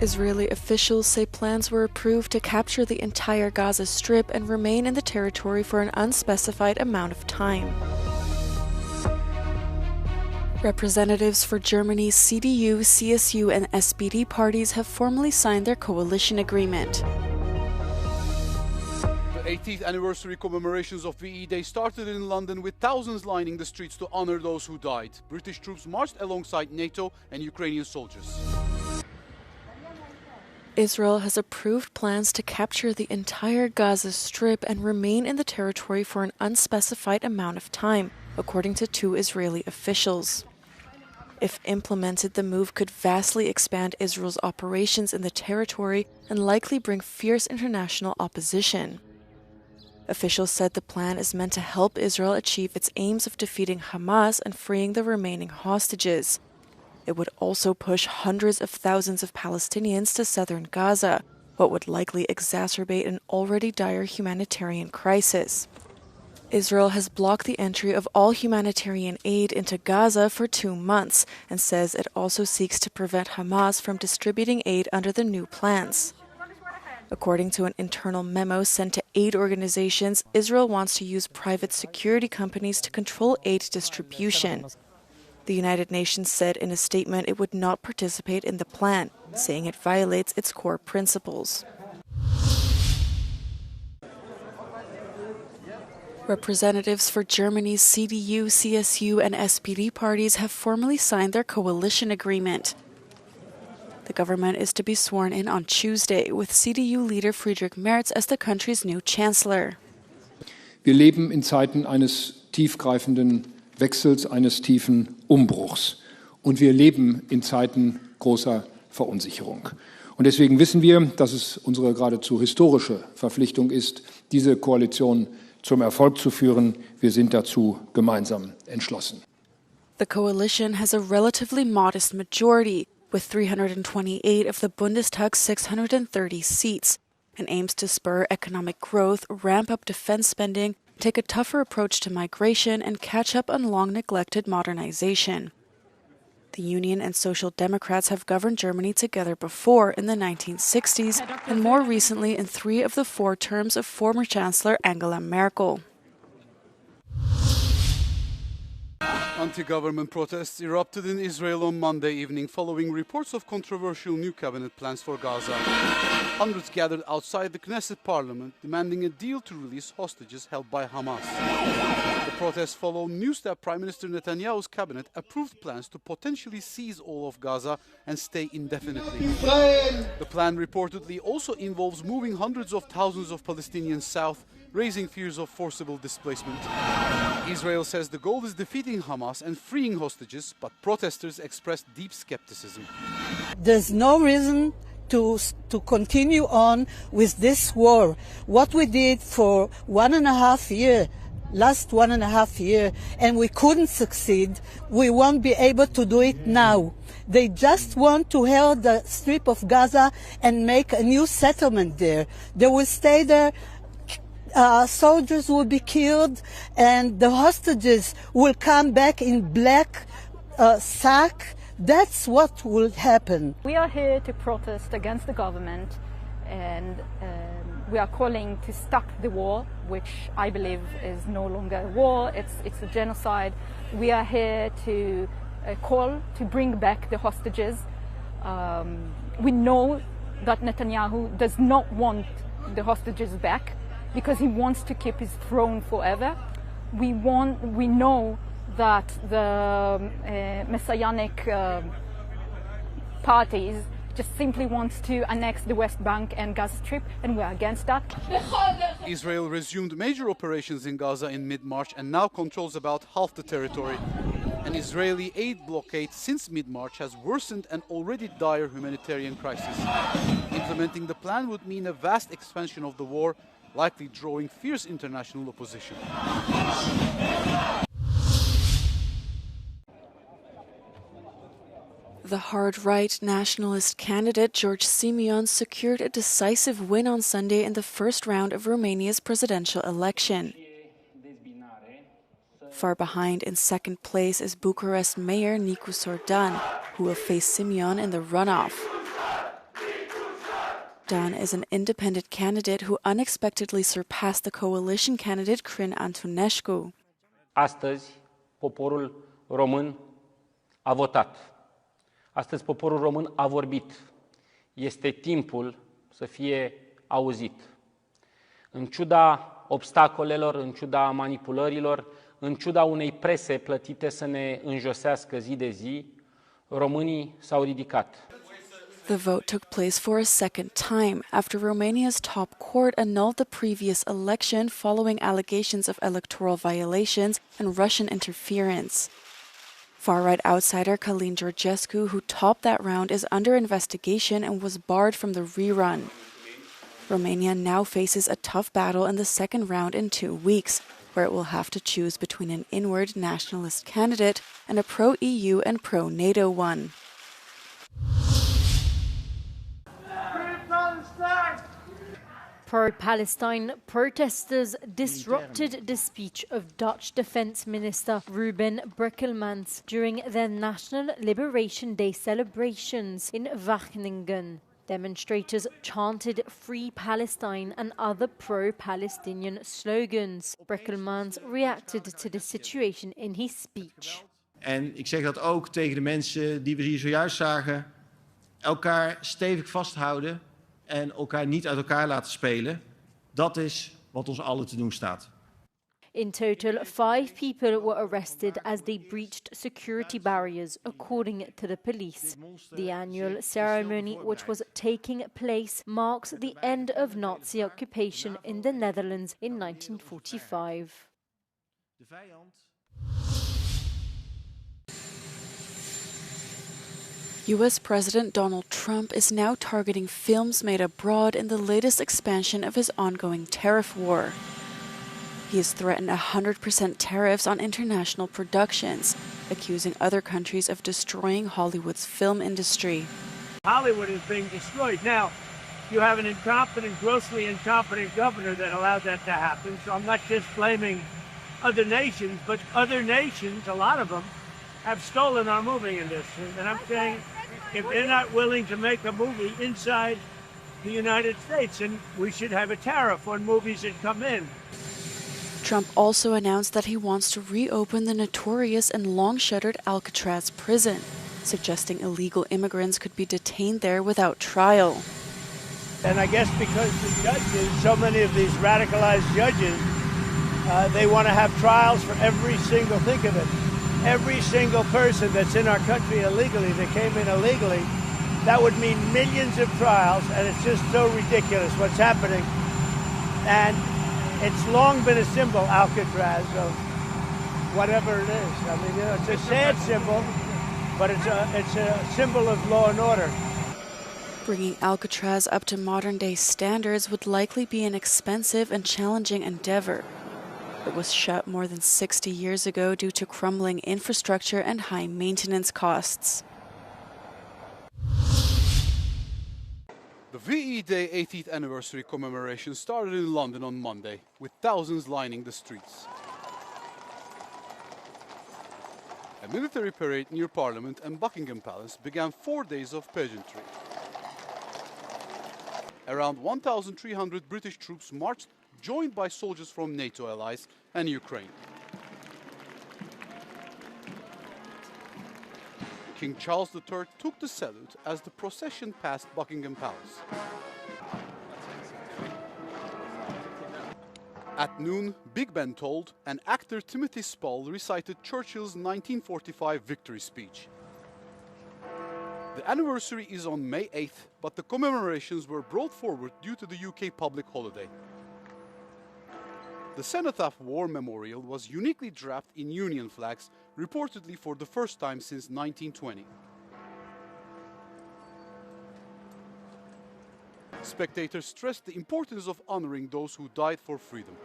Israeli officials say plans were approved to capture the entire Gaza Strip and remain in the territory for an unspecified amount of time. Representatives for Germany's CDU, CSU, and SPD parties have formally signed their coalition agreement. The 18th anniversary commemorations of VE Day started in London with thousands lining the streets to honor those who died. British troops marched alongside NATO and Ukrainian soldiers. Israel has approved plans to capture the entire Gaza Strip and remain in the territory for an unspecified amount of time, according to two Israeli officials. If implemented, the move could vastly expand Israel's operations in the territory and likely bring fierce international opposition. Officials said the plan is meant to help Israel achieve its aims of defeating Hamas and freeing the remaining hostages. It would also push hundreds of thousands of Palestinians to southern Gaza, what would likely exacerbate an already dire humanitarian crisis. Israel has blocked the entry of all humanitarian aid into Gaza for 2 months and says it also seeks to prevent Hamas from distributing aid under the new plans. According to an internal memo sent to aid organizations, Israel wants to use private security companies to control aid distribution. The United Nations said in a statement it would not participate in the plan, saying it violates its core principles. Representatives for Germany's CDU, CSU, and SPD parties have formally signed their coalition agreement. The government is to be sworn in on Tuesday, with CDU leader Friedrich Merz as the country's new chancellor. Wir leben in Zeiten eines tiefgreifenden Wechsels, eines tiefen Umbruchs. Und wir leben in Zeiten großer Verunsicherung. Und deswegen wissen wir, dass es unsere geradezu historische Verpflichtung ist, diese Koalition zum Erfolg zu führen. Wir sind dazu gemeinsam entschlossen. The coalition has a relatively modest majority, with 328 of the Bundestag's 630 seats, and aims to spur economic growth, ramp up defense spending, take a tougher approach to migration, and catch up on long-neglected modernization. The Union and Social Democrats have governed Germany together before in the 1960s and more recently in 3 of the 4 terms of former Chancellor Angela Merkel. Anti-government protests erupted in Israel on Monday evening following reports of controversial new cabinet plans for Gaza. Hundreds gathered outside the Knesset parliament demanding a deal to release hostages held by Hamas. The protests follow news that Prime Minister Netanyahu's cabinet approved plans to potentially seize all of Gaza and stay indefinitely. The plan reportedly also involves moving hundreds of thousands of Palestinians south, raising fears of forcible displacement. Israel says the goal is defeating Hamas and freeing hostages, but protesters expressed deep skepticism. There's no reason to continue on with this war. What we did for 1.5 years, last 1.5 years, and we couldn't succeed, we won't be able to do it now. They just want to hold the Strip of Gaza and make a new settlement there. They will stay there. Soldiers will be killed, and the hostages will come back in black sack. That's what will happen. We are here to protest against the government, and we are calling to stop the war, which I believe is no longer a war, it's a genocide. We are here to call to bring back the hostages. We know that Netanyahu does not want the hostages back, because he wants to keep his throne forever. We know that the messianic parties just simply wants to annex the West Bank and Gaza Strip, and we're against that. Israel resumed major operations in Gaza in mid-March and now controls about half the territory. An Israeli aid blockade since mid-March has worsened an already dire humanitarian crisis. Implementing the plan would mean a vast expansion of the war, likely drawing fierce international opposition. The hard-right nationalist candidate George Simeon secured a decisive win on Sunday in the first round of Romania's presidential election. Far behind in second place is Bucharest Mayor Nicu Sordan, who will face Simeon in the runoff. Bogdan is an independent candidate who unexpectedly surpassed the coalition candidate Crin Antonescu. Astăzi, poporul român a votat. Astăzi, poporul român a vorbit. Este timpul să fie auzit. În ciuda obstacolelor, în ciuda manipulărilor, în ciuda unei prese plătite să ne înjosească zi de zi, românii s-au ridicat. The vote took place for a second time after Romania's top court annulled the previous election following allegations of electoral violations and Russian interference. Far-right outsider Călin Georgescu, who topped that round, is under investigation and was barred from the rerun. Romania now faces a tough battle in the second round in 2 weeks, where it will have to choose between an inward nationalist candidate and a pro-EU and pro-NATO one. Pro-Palestine protesters disrupted the speech of Dutch Defence Minister Ruben Brekelmans during their National Liberation Day celebrations in Wageningen. Demonstrators chanted Free Palestine and other pro-Palestinian slogans. Brekelmans reacted to the situation in his speech. En ik zeg dat ook tegen de mensen die we hier zojuist zagen. Elkaar stevig vasthouden en elkaar niet uit elkaar laten spelen. Dat is wat ons allen te doen staat. In total, 5 people were arrested as they breached security barriers, according to the police. The annual ceremony, which was taking place, marks the end of Nazi occupation in the Netherlands in 1945. US President Donald Trump is now targeting films made abroad in the latest expansion of his ongoing tariff war. He has threatened 100% tariffs on international productions, accusing other countries of destroying Hollywood's film industry. Hollywood is being destroyed. Now, you have an incompetent, grossly incompetent governor that allowed that to happen, so I'm not just blaming other nations, but other nations, a lot of them, have stolen our movie industry. And I'm saying, if they're not willing to make a movie inside the United States, then we should have a tariff on movies that come in. Trump also announced that he wants to reopen the notorious and long-shuttered Alcatraz prison, suggesting illegal immigrants could be detained there without trial. And I guess because the judges, so many of these radicalized judges, they want to have trials for every single, think of it, every single person that's in our country illegally, that came in illegally, that would mean millions of trials, and it's just so ridiculous what's happening. And it's long been a symbol, Alcatraz, of whatever it is. I mean, you know, it's a sad symbol, but it's a symbol of law and order. Bringing Alcatraz up to modern-day standards would likely be an expensive and challenging endeavor. It was shut more than 60 years ago due to crumbling infrastructure and high maintenance costs. The VE Day 18th anniversary commemoration started in London on Monday, with thousands lining the streets. A military parade near Parliament and Buckingham Palace began 4 days of pageantry. Around 1,300 British troops marched, joined by soldiers from NATO allies and Ukraine. King Charles III took the salute as the procession passed Buckingham Palace. At noon, Big Ben tolled, and actor Timothy Spall recited Churchill's 1945 victory speech. The anniversary is on May 8th, but the commemorations were brought forward due to the UK public holiday. The Cenotaph War Memorial was uniquely draped in Union flags, reportedly for the first time since 1920. Spectators stressed the importance of honoring those who died for freedom.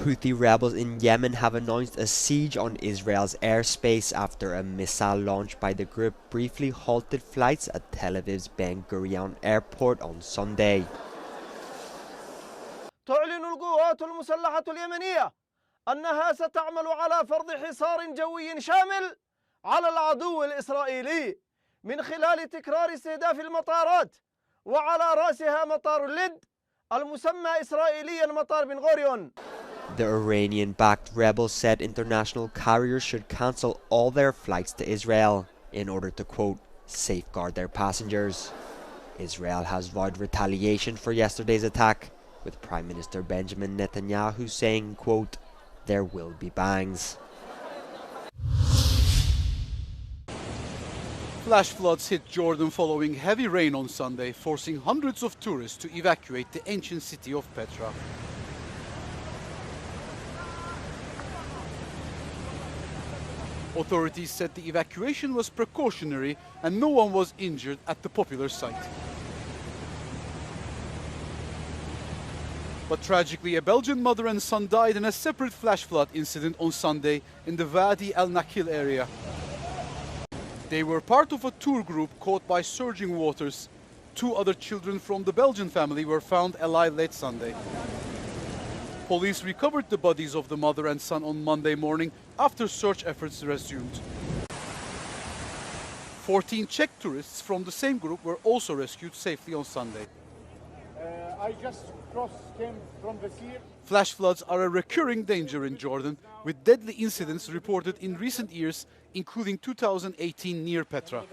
Houthi rebels in Yemen have announced a siege on Israel's airspace after a missile launched by the group briefly halted flights at Tel Aviv's Ben Gurion airport on Sunday. تعلن القوات المسلحة اليمنية أنها ستعمل على فرض حصار جوي شامل على العدو الإسرائيلي من خلال تكرار استهداف المطارات وعلى رأسها مطار اللد المسمى إسرائيليا مطار بن غوريون. The Iranian-backed rebels said international carriers should cancel all their flights to Israel in order to, quote, safeguard their passengers. Israel has vowed retaliation for yesterday's attack, with Prime Minister Benjamin Netanyahu saying, quote, there will be bangs. Flash floods hit Jordan following heavy rain on Sunday, forcing hundreds of tourists to evacuate the ancient city of Petra. Authorities said the evacuation was precautionary and no one was injured at the popular site. But tragically, a Belgian mother and son died in a separate flash flood incident on Sunday in the Wadi El Nakhil area. They were part of a tour group caught by surging waters. 2 other children from the Belgian family were found alive late Sunday. Police recovered the bodies of the mother and son on Monday morning after search efforts resumed. 14 Czech tourists from the same group were also rescued safely on Sunday. I just came from the sea. Flash floods are a recurring danger in Jordan, with deadly incidents reported in recent years, including 2018 near Petra.